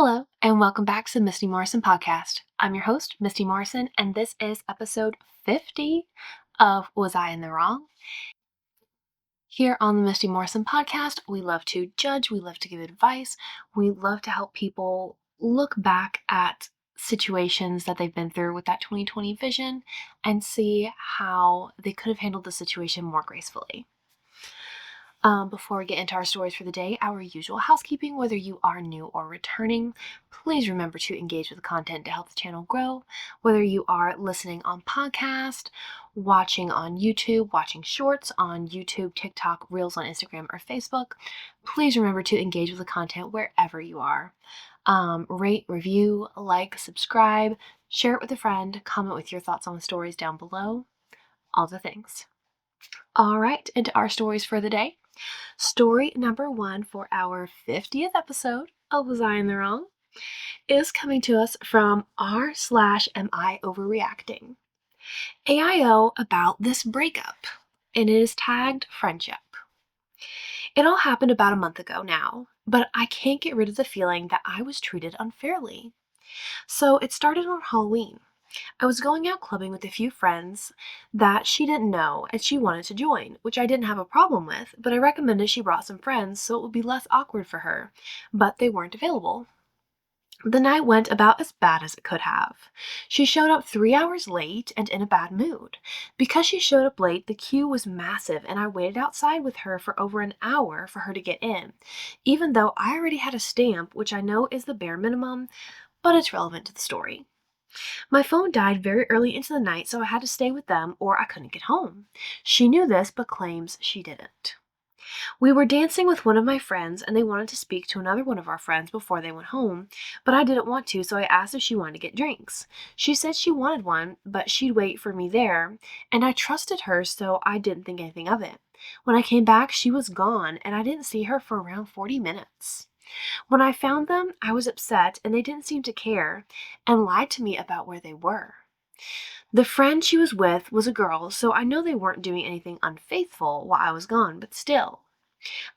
Hello, and welcome back to the Misty Morrison podcast. I'm your host, Misty Morrison, and this is episode 50 of Was I in the Wrong? Here on the Misty Morrison podcast, we love to judge, we love to give advice, we love to help people look back at situations that they've been through with that 2020 vision and see how they could have handled the situation more gracefully. Before we get into our stories for the day, our usual housekeeping, whether you are new or returning, please remember to engage with the content to help the channel grow. Whether you are listening on podcast, watching on YouTube, watching shorts on YouTube, TikTok, Reels on Instagram, or Facebook, please remember to engage with the content wherever you are. Rate, review, like, subscribe, share it with a friend, comment with your thoughts on the stories down below, all the things. All right, into our stories for the day. Story number 1 for our 50th episode of Was I in the Wrong is coming to us from r/am I overreacting? AIO about this breakup, and it is tagged friendship. It all happened about a month ago now, but I can't get rid of the feeling that I was treated unfairly. So it started on Halloween. I was going out clubbing with a few friends that she didn't know and she wanted to join, which I didn't have a problem with, but I recommended she brought some friends so it would be less awkward for her, but they weren't available. The night went about as bad as it could have. She showed up 3 hours late and in a bad mood. Because she showed up late, the queue was massive and I waited outside with her for over an hour for her to get in, even though I already had a stamp, which I know is the bare minimum, but it's relevant to the story. My phone died very early into the night, so I had to stay with them or I couldn't get home. She knew this, but claims she didn't. We were dancing with one of my friends, and they wanted to speak to another one of our friends before they went home, but I didn't want to, so I asked if she wanted to get drinks. She said she wanted one, but she'd wait for me there, and I trusted her, so I didn't think anything of it. When I came back, she was gone, and I didn't see her for around 40 minutes. When I found them, I was upset and they didn't seem to care and lied to me about where they were. The friend she was with was a girl, so I know they weren't doing anything unfaithful while I was gone, but still.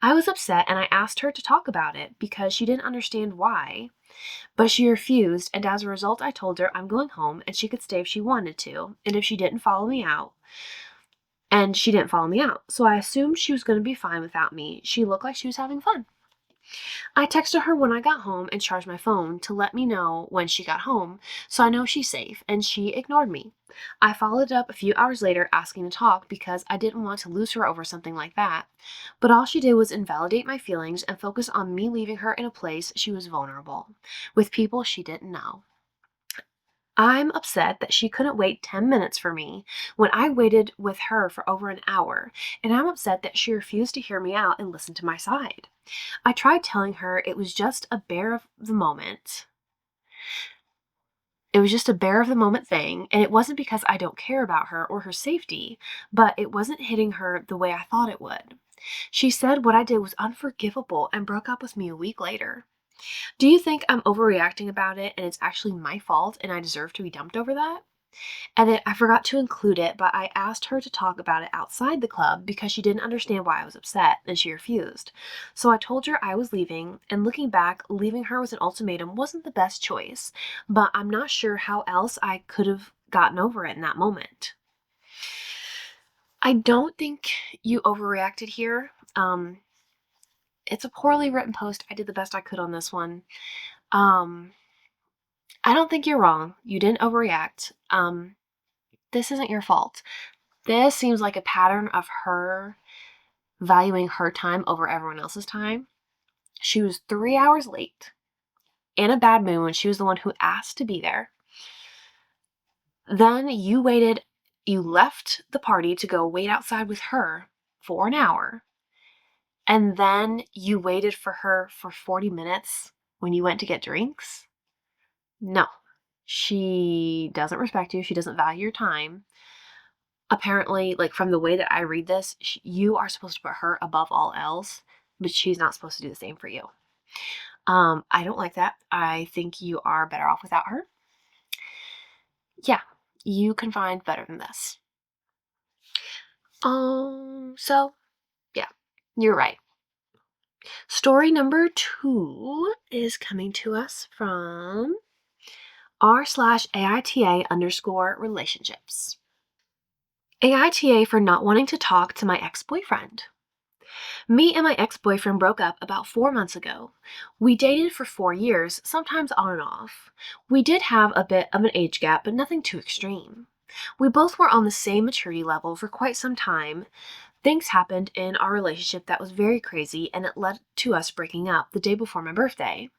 I was upset and I asked her to talk about it because she didn't understand why, but she refused, and as a result, I told her I'm going home and she could stay if she wanted to, and if she didn't follow me out. And she didn't follow me out, so I assumed she was going to be fine without me. She looked like she was having fun. I texted her when I got home and charged my phone to let me know when she got home, so I know she's safe, and she ignored me. I followed up a few hours later asking to talk because I didn't want to lose her over something like that, but all she did was invalidate my feelings and focus on me leaving her in a place she was vulnerable, with people she didn't know. I'm upset that she couldn't wait 10 minutes for me when I waited with her for over an hour, and I'm upset that she refused to hear me out and listen to my side. I tried telling her it was just a bear of the moment. It was just a bear of the moment thing, and it wasn't because I don't care about her or her safety, but it wasn't hitting her the way I thought it would. She said what I did was unforgivable and broke up with me a week later. Do you think I'm overreacting about it and it's actually my fault and I deserve to be dumped over that? And then I forgot to include it, but I asked her to talk about it outside the club because she didn't understand why I was upset, and she refused. So I told her I was leaving, and looking back, leaving her with an ultimatum wasn't the best choice, but I'm not sure how else I could have gotten over it in that moment. I don't think you overreacted here. It's a poorly written post. I did the best I could on this one. I don't think you're wrong. You didn't overreact. This isn't your fault. This seems like a pattern of her valuing her time over everyone else's time. She was 3 hours late in a bad mood when she was the one who asked to be there. Then you left the party to go wait outside with her for an hour. And then you waited for her for 40 minutes when you went to get drinks? No. She doesn't respect you. She doesn't value your time. Apparently, like from the way that I read this, you are supposed to put her above all else, but she's not supposed to do the same for you. I don't like that. I think you are better off without her. Yeah, you can find better than this. So yeah, you're right. Story number 2 is coming to us from r/AITA_relationships. AITA for not wanting to talk to my ex-boyfriend. Me and my ex-boyfriend broke up about 4 months ago. We dated for 4 years, sometimes on and off. We did have a bit of an age gap, but nothing too extreme. We both were on the same maturity level for quite some time. Things happened in our relationship that was very crazy, and it led to us breaking up the day before my birthday.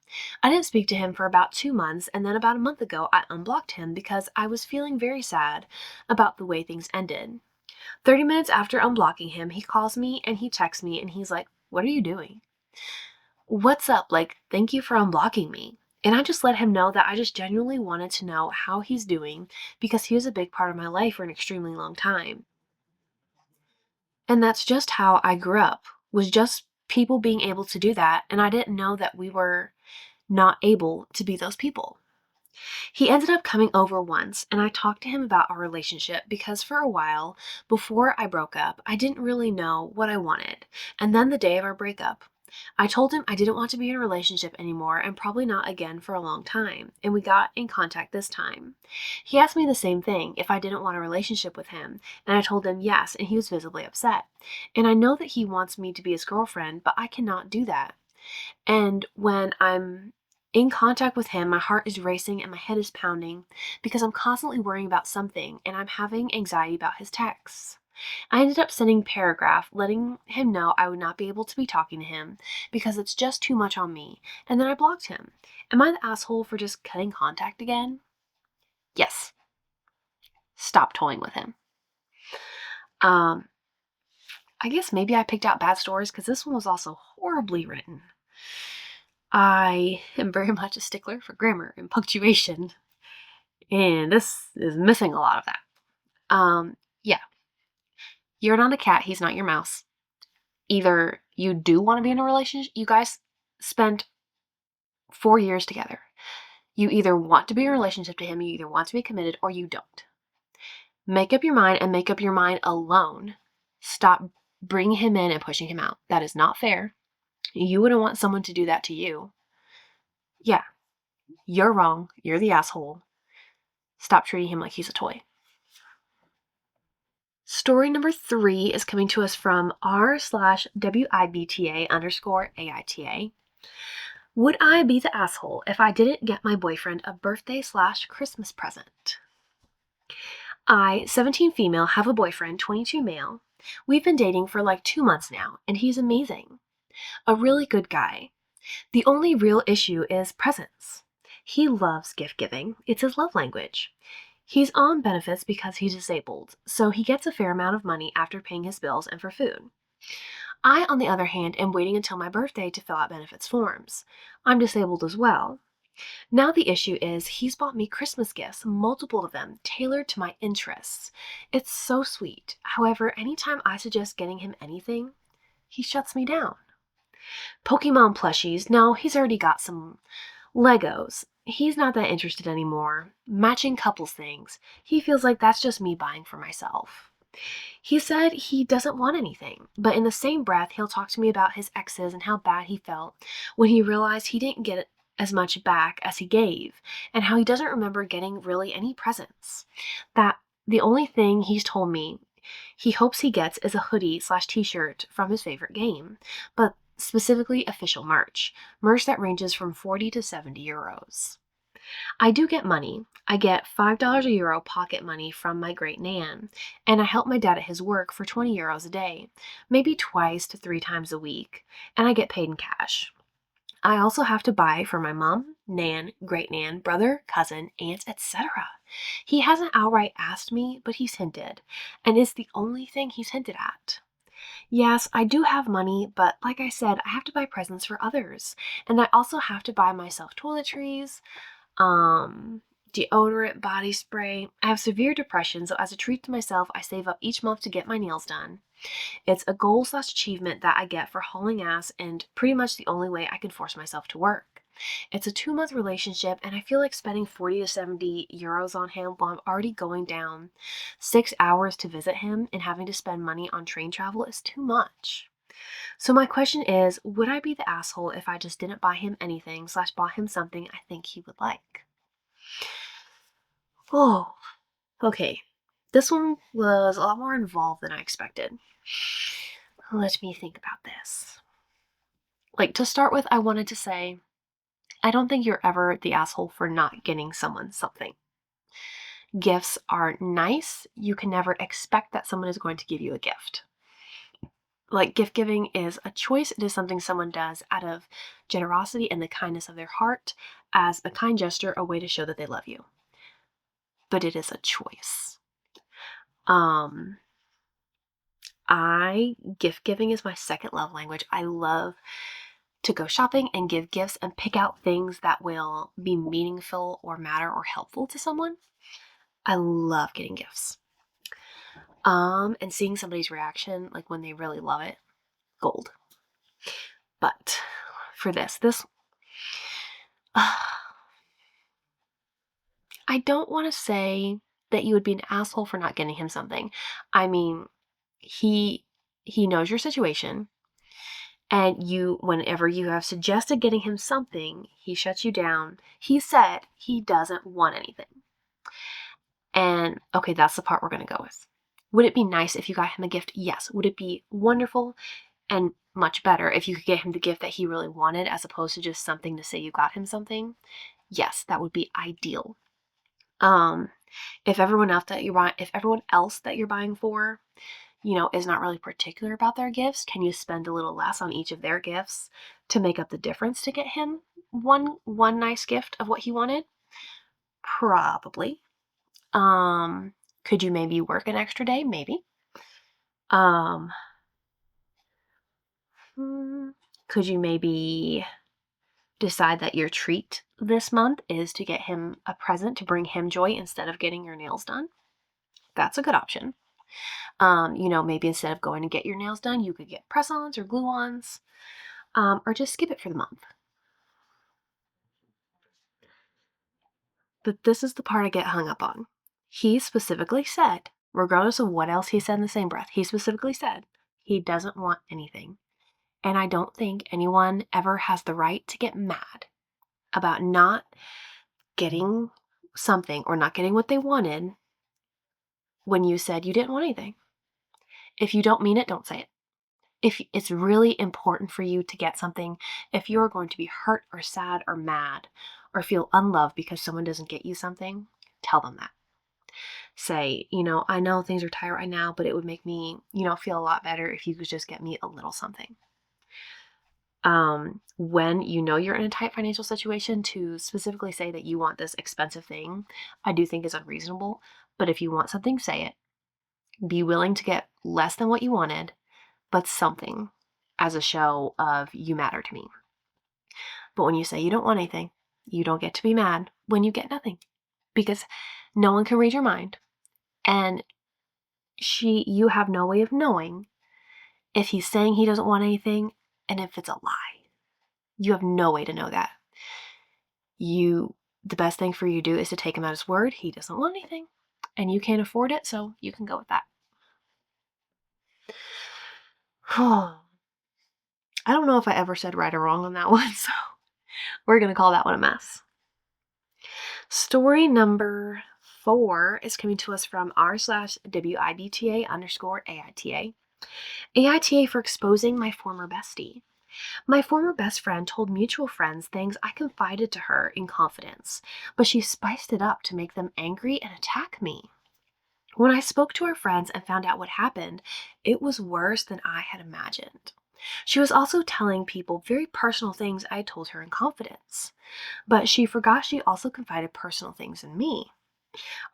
I didn't speak to him for about 2 months, and then about a month ago, I unblocked him because I was feeling very sad about the way things ended. 30 minutes after unblocking him, he calls me and he texts me and he's like, "What are you doing? What's up? Like, thank you for unblocking me." And I just let him know that I just genuinely wanted to know how he's doing because he was a big part of my life for an extremely long time. And that's just how I grew up, was just people being able to do that, and I didn't know that we were not able to be those people. He ended up coming over once, and I talked to him about our relationship because for a while, before I broke up, I didn't really know what I wanted. And then the day of our breakup, I told him I didn't want to be in a relationship anymore and probably not again for a long time, and we got in contact this time. He asked me the same thing, if I didn't want a relationship with him, and I told him yes, and he was visibly upset. And I know that he wants me to be his girlfriend, but I cannot do that. And when I'm in contact with him, my heart is racing and my head is pounding because I'm constantly worrying about something and I'm having anxiety about his texts. I ended up sending a paragraph letting him know I would not be able to be talking to him because it's just too much on me, and then I blocked him. Am I the asshole for just cutting contact again? Yes. Stop toying with him. Um, I guess maybe I picked out bad stories because this one was also horribly written. I am very much a stickler for grammar and punctuation, and this is missing a lot of that. Yeah, you're not a cat, he's not your mouse. Either you do want to be in a relationship, you guys spent 4 years together. You either want to be in a relationship to him, you either want to be committed, or you don't. Make up your mind and make up your mind alone. Stop bringing him in and pushing him out. That is not fair. You wouldn't want someone to do that to you. Yeah, you're wrong. You're the asshole. Stop treating him like he's a toy. Story number 3 is coming to us from r/WIBTA_AITA. Would I be the asshole if I didn't get my boyfriend a birthday/Christmas present? I, 17 female, have a boyfriend, 22 male. We've been dating for like 2 months now, and he's amazing. A really good guy. The only real issue is presents. He loves gift giving. It's his love language. He's on benefits because he's disabled, so he gets a fair amount of money after paying his bills and for food. I, on the other hand, am waiting until my birthday to fill out benefits forms. I'm disabled as well. Now the issue is he's bought me Christmas gifts, multiple of them, tailored to my interests. It's so sweet. However, anytime I suggest getting him anything, he shuts me down. Pokemon plushies, no, he's already got some. Legos, he's not that interested anymore. Matching couples things, he feels like that's just me buying for myself. He said he doesn't want anything, but in the same breath, he'll talk to me about his exes and how bad he felt when he realized he didn't get as much back as he gave, and how he doesn't remember getting really any presents. That the only thing he's told me he hopes he gets is a hoodie/t-shirt from his favorite game, but specifically official merch that ranges from 40 to 70 euros. I do get money. I get $5 a euro pocket money from my great nan, and I help my dad at his work for 20 euros a day, maybe twice to 3 times a week, and I get paid in cash. I also have to buy for my mom, nan, great nan, brother, cousin, aunt, etc. He hasn't outright asked me, but he's hinted, and it's the only thing he's hinted at. Yes, I do have money, but like I said, I have to buy presents for others, and I also have to buy myself toiletries, deodorant, body spray. I have severe depression, so as a treat to myself, I save up each month to get my nails done. It's a goal/achievement that I get for hauling ass and pretty much the only way I can force myself to work. It's a 2-month relationship, and I feel like spending 40 to 70 euros on him while I'm already going down 6 hours to visit him and having to spend money on train travel is too much. So my question is, would I be the asshole if I just didn't buy him anything / bought him something I think he would like? Oh, okay. This one was a lot more involved than I expected. Let me think about this. Like, to start with, I wanted to say, I don't think you're ever the asshole for not getting someone something. Gifts are nice. You can never expect that someone is going to give you a gift. Like, gift giving is a choice. It is something someone does out of generosity and the kindness of their heart as a kind gesture, a way to show that they love you. But it is a choice. Gift giving is my second love language. I love to go shopping and give gifts and pick out things that will be meaningful or matter or helpful to someone. I love getting gifts. And seeing somebody's reaction, like when they really love it, gold. But for this, I don't want to say that you would be an asshole for not getting him something. I mean, he knows your situation, and whenever you have suggested getting him something, he shuts you down. He said he doesn't want anything. And okay, that's the part we're going to go with. Would it be nice if you got him a gift? Yes. Would it be wonderful and much better if you could get him the gift that he really wanted as opposed to just something to say you got him something? Yes, that would be ideal. If everyone else that you're buying for, is not really particular about their gifts, can you spend a little less on each of their gifts to make up the difference to get him one nice gift of what he wanted? Probably. Could you maybe work an extra day? Maybe. Could you maybe decide that your treat this month is to get him a present to bring him joy instead of getting your nails done? That's a good option. Maybe instead of going to get your nails done, you could get press-ons or glue-ons, or just skip it for the month. But this is the part I get hung up on. He specifically said, regardless of what else he said in the same breath, he specifically said he doesn't want anything. And I don't think anyone ever has the right to get mad about not getting something or not getting what they wanted when you said you didn't want anything. If you don't mean it, don't say it. If it's really important for you to get something, if you're going to be hurt or sad or mad or feel unloved because someone doesn't get you something, tell them that. Say, I know things are tight right now, but it would make me, feel a lot better if you could just get me a little something. When you're in a tight financial situation, to specifically say that you want this expensive thing, I do think is unreasonable. But if you want something, say it. Be willing to get less than what you wanted, but something as a show of you matter to me. But when you say you don't want anything, you don't get to be mad when you get nothing, because no one can read your mind. And you have no way of knowing if he's saying he doesn't want anything and if it's a lie. You have no way to know that. The best thing for you to do is to take him at his word. He doesn't want anything and you can't afford it, so you can go with that. I don't know if I ever said right or wrong on that one, so we're going to call that one a mess. Story number 4 is coming to us from r/WIBTA_AITA. AITA for exposing my former bestie. My former best friend told mutual friends things I confided to her in confidence, but she spiced it up to make them angry and attack me. When I spoke to her friends and found out what happened, it was worse than I had imagined. She was also telling people very personal things I told her in confidence, but she forgot she also confided personal things in me.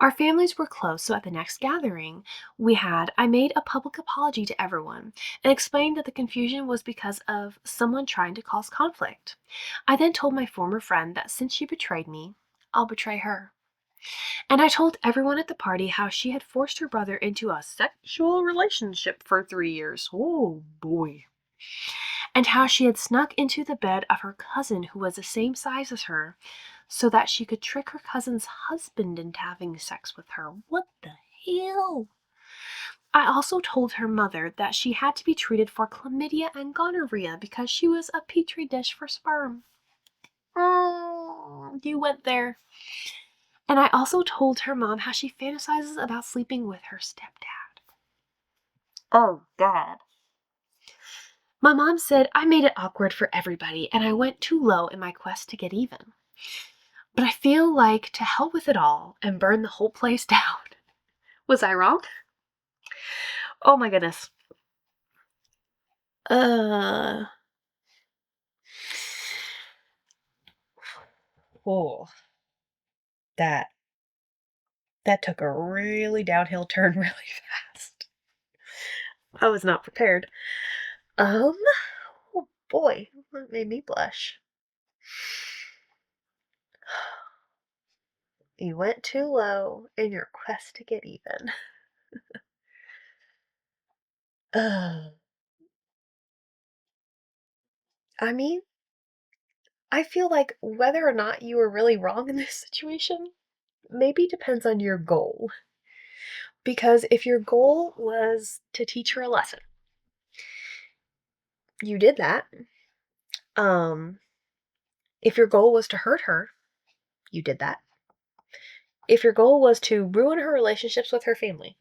Our families were close, so at the next gathering I made a public apology to everyone and explained that the confusion was because of someone trying to cause conflict. I then told my former friend that since she betrayed me, I'll betray her. And I told everyone at the party how she had forced her brother into a sexual relationship for 3 years. Oh boy. And how she had snuck into the bed of her cousin who was the same size as her so that she could trick her cousin's husband into having sex with her. What the hell? I also told her mother that she had to be treated for chlamydia and gonorrhea because she was a petri dish for sperm. Oh, you went there. And I also told her mom how she fantasizes about sleeping with her stepdad. Oh, God. My mom said I made it awkward for everybody and I went too low in my quest to get even. But I feel like to hell with it all and burn the whole place down. Was I wrong? Oh my goodness. Oh. That took a really downhill turn really fast. I was not prepared. Oh boy, that made me blush. You went too low in your quest to get even. I mean, I feel like whether or not you were really wrong in this situation maybe depends on your goal. Because if your goal was to teach her a lesson, you did that. If your goal was to hurt her, you did that. If your goal was to ruin her relationships with her family,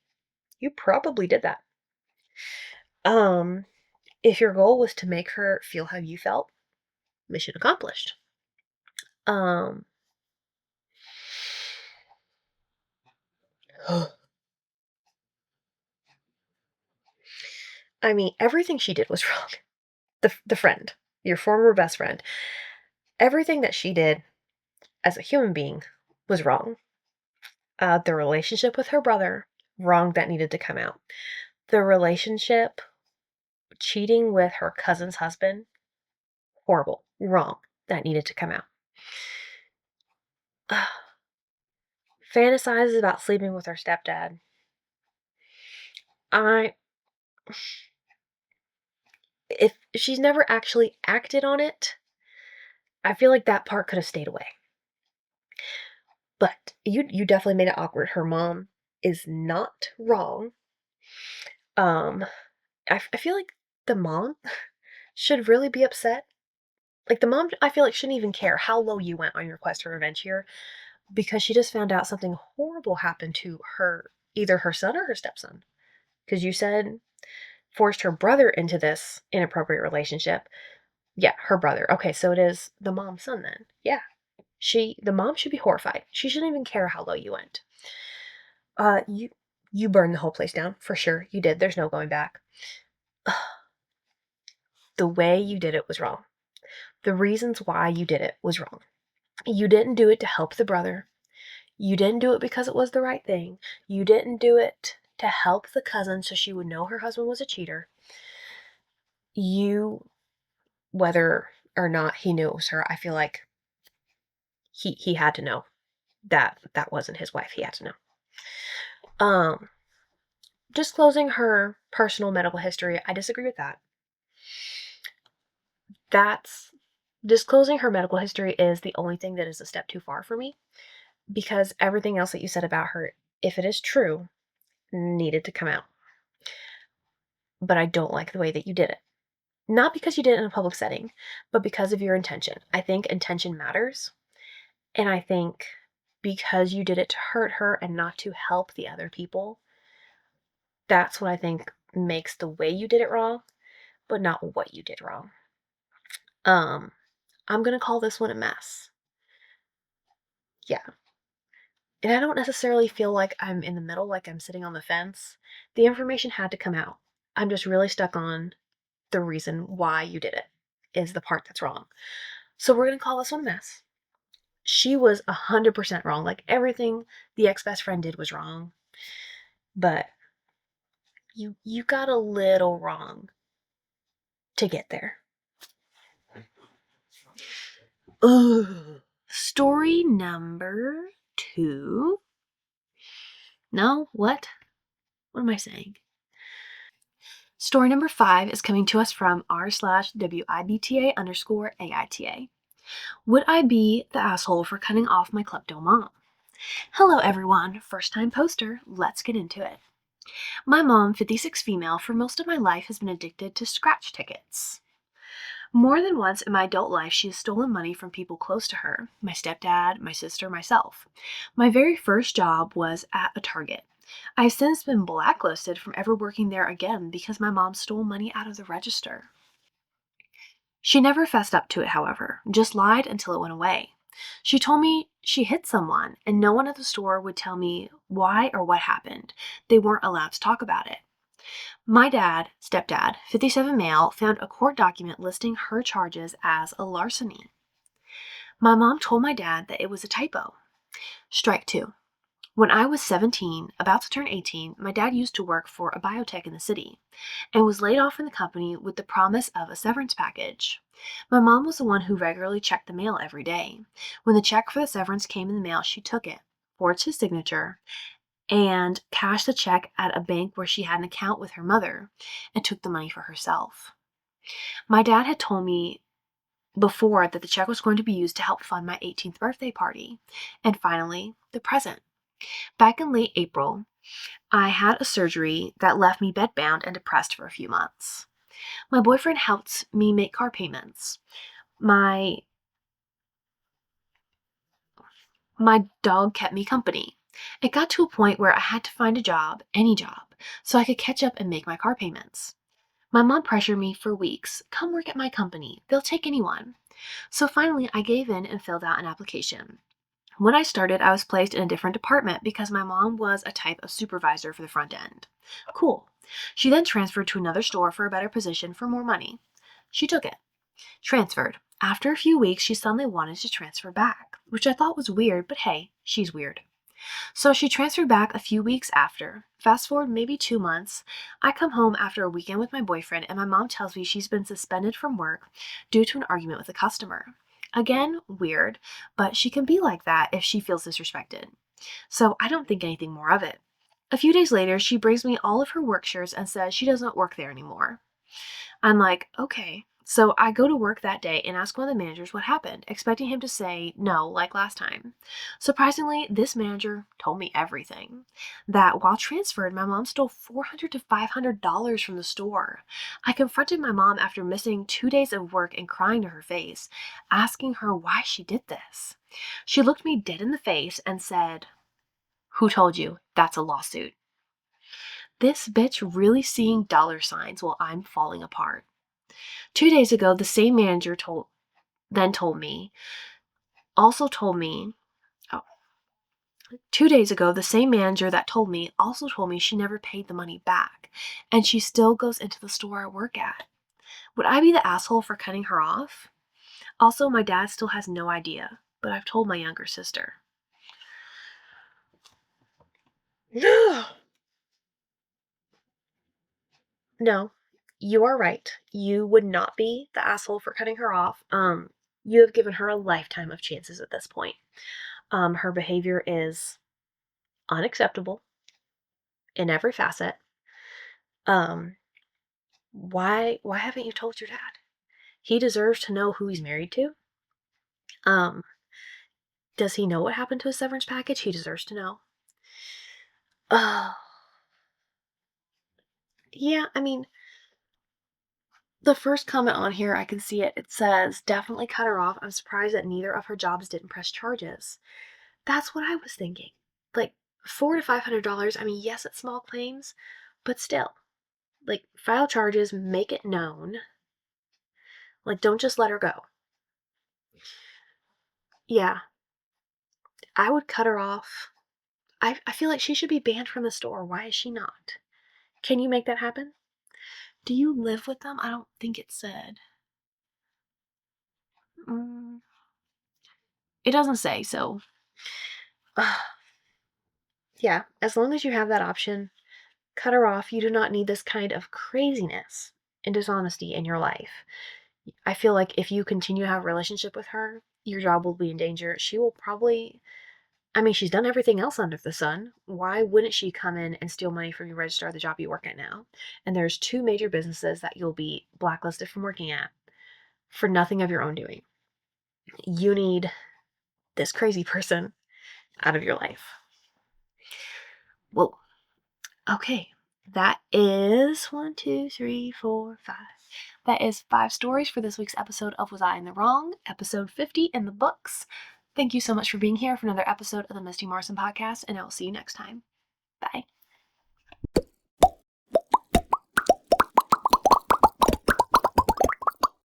you probably did that. If your goal was to make her feel how you felt, mission accomplished. I mean, everything she did was wrong. The friend, your former best friend, everything that she did as a human being was wrong. The relationship with her brother, wrong, that needed to come out. The relationship, cheating with her cousin's husband, horrible, wrong, that needed to come out. Fantasizes about sleeping with her stepdad. If she's never actually acted on it, I feel like that part could have stayed away. But you definitely made it awkward. Her mom is not wrong. I feel like the mom should really be upset. Like, the mom, I feel like, shouldn't even care how low you went on your quest for revenge here, because she just found out something horrible happened to her, either her son or her stepson. Because you said forced her brother into this inappropriate relationship. Yeah, her brother. Okay, so it is the mom's son then. Yeah. The mom should be horrified. She shouldn't even care how low you went. You burned the whole place down, for sure. You did. There's no going back. The way you did it was wrong. The reasons why you did it was wrong. You didn't do it to help the brother. You didn't do it because it was the right thing. You didn't do it to help the cousin so she would know her husband was a cheater. Whether or not he knew it was her, I feel like he had to know that wasn't his wife. He had to know. Disclosing her personal medical history, I disagree with that. Disclosing her medical history is the only thing that is a step too far for me, because everything else that you said about her, if it is true, needed to come out. But I don't like the way that you did it. Not because you did it in a public setting, but because of your intention. I think intention matters. And I think because you did it to hurt her and not to help the other people, that's what I think makes the way you did it wrong, but not what you did wrong. I'm going to call this one a mess. Yeah. And I don't necessarily feel like I'm in the middle, like I'm sitting on the fence. The information had to come out. I'm just really stuck on the reason why you did it is the part that's wrong. So we're going to call this one a mess. She was 100% wrong. Like, everything the ex-best friend did was wrong. But you got a little wrong to get there. Ugh. Story number 2. No, what? What am I saying? Story number 5 is coming to us from r/WIBTA_AITA. Would I be the asshole for cutting off my klepto mom? Hello everyone, first time poster, let's get into it. My mom, 56 female, for most of my life has been addicted to scratch tickets. More than once in my adult life, she has stolen money from people close to her: my stepdad, my sister, myself. My very first job was at a Target. I've since been blacklisted from ever working there again because my mom stole money out of the register. She never fessed up to it, however, just lied until it went away. She told me she hit someone, and no one at the store would tell me why or what happened. They weren't allowed to talk about it. My dad, stepdad, 57 male, found a court document listing her charges as a larceny. My mom told my dad that it was a typo. Strike two. When I was 17, about to turn 18, my dad used to work for a biotech in the city and was laid off from the company with the promise of a severance package. My mom was the one who regularly checked the mail every day. When the check for the severance came in the mail, she took it, forged his signature, and cashed the check at a bank where she had an account with her mother and took the money for herself. My dad had told me before that the check was going to be used to help fund my 18th birthday party. And finally, the present. Back in late April, I had a surgery that left me bedbound and depressed for a few months. My boyfriend helped me make car payments. My my dog kept me company. It got to a point where I had to find a job, any job, so I could catch up and make my car payments. My mom pressured me for weeks. Come work at my company. They'll take anyone. So finally, I gave in and filled out an application. When I started, I was placed in a different department because my mom was a type of supervisor for the front end. Cool. She then transferred to another store for a better position for more money. She took it. Transferred. After a few weeks, she suddenly wanted to transfer back, which I thought was weird, but hey, she's weird. So she transferred back a few weeks after. Fast forward maybe 2 months. I come home after a weekend with my boyfriend, and my mom tells me she's been suspended from work due to an argument with a customer. Again, weird, but she can be like that if she feels disrespected. So I don't think anything more of it. A few days later, she brings me all of her work shirts and says she doesn't work there anymore. I'm like, okay. So I go to work that day and ask one of the managers what happened, expecting him to say no, like last time. Surprisingly, this manager told me everything. That while transferred, my mom stole $400 to $500 from the store. I confronted my mom after missing 2 days of work and crying to her face, asking her why she did this. She looked me dead in the face and said, "Who told you? That's a lawsuit." This bitch really seeing dollar signs while I'm falling apart. 2 days ago, the same manager told me, also told me, oh, 2 days ago, the same manager that told me also told me she never paid the money back, and she still goes into the store I work at. Would I be the asshole for cutting her off? Also, my dad still has no idea, but I've told my younger sister. No, you are right. You would not be the asshole for cutting her off. You have given her a lifetime of chances at this point. Her behavior is unacceptable in every facet. Um, why haven't you told your dad? He deserves to know who he's married to. Um, does he know what happened to his severance package? He deserves to know. Uh, yeah, I mean, the first comment on here, I can see it. It says, definitely cut her off. I'm surprised that neither of her jobs didn't press charges. That's what I was thinking. Like, $400 to $500. I mean, yes, it's small claims, but still, like, file charges, make it known. Like, don't just let her go. Yeah, I would cut her off. I feel like she should be banned from the store. Why is she not? Can you make that happen? Do you live with them? I don't think it said. Mm, it doesn't say, so. Yeah, as long as you have that option, cut her off. You do not need this kind of craziness and dishonesty in your life. I feel like if you continue to have a relationship with her, your job will be in danger. She will probably, I mean, she's done everything else under the sun. Why wouldn't she come in and steal money from your registrar, the job you work at now? And there's two major businesses that you'll be blacklisted from working at for nothing of your own doing. You need this crazy person out of your life. Well, okay. that is 1, 2, 3, 4, 5. That is 5 stories for this week's episode of Was I in the Wrong? Episode 50 in the books. Thank you so much for being here for another episode of the Misty Morrison podcast, and I will see you next time. Bye.